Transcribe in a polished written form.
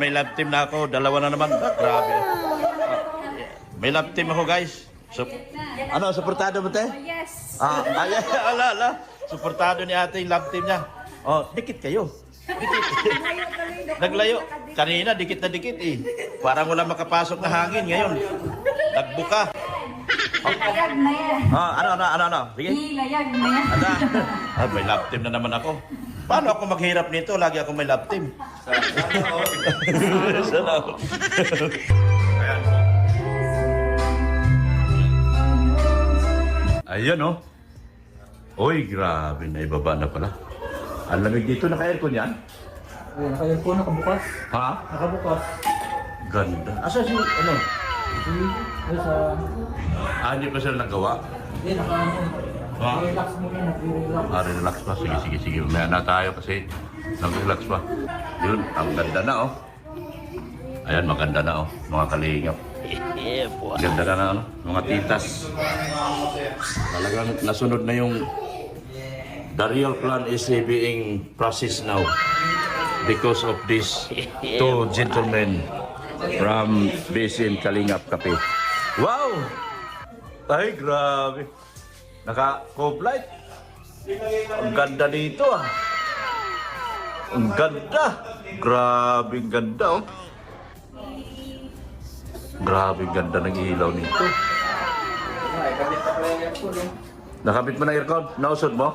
may love team na ako. Dalawa na naman. Grabe. May love team ako, guys. Ano, suportado mo, te? Yes. Ala. Suportado ni ate yung love team niya. Oh, dikit kayo. Dikit. Naglayo. Kanina, dikit na dikit eh. Parang wala makapasok na hangin ngayon. Nagbuka. Layag na yan. Ano? Sige. Layag na yan. May love team na naman ako. Paano ako maghirap nito? Lagi ako may love team. Sana all. Ayan oh. Uy, grabe na ibaba na pala. Ang lamig dito, naka-aircon yan? Ayun, naka-aircon, nakabukas. Ha? Nakabukas. Ganda. Asa si, ano? Ayun sa... Hindi pa sila nagawa? Hindi, naka-relax mo yan, nag-relax. Relax pa. Sige. Umaya na tayo kasi nag-relax pa. Yun, ang ganda na oh. Ayan, maganda na oh. Mga kalingap. Ganda na ano, mga titas. Talagang nasunod na yung the real plan is being processed now because of these two gentlemen from Basin Kalingap Cafe. Wow! Ay, grabe. Naka-cove light. Ang ganda dito ah. Ang ganda. Grabe, ang ganda oh. Grabe, ganda ng ilaw nito. Nakabit mo na aircon? Nausod mo?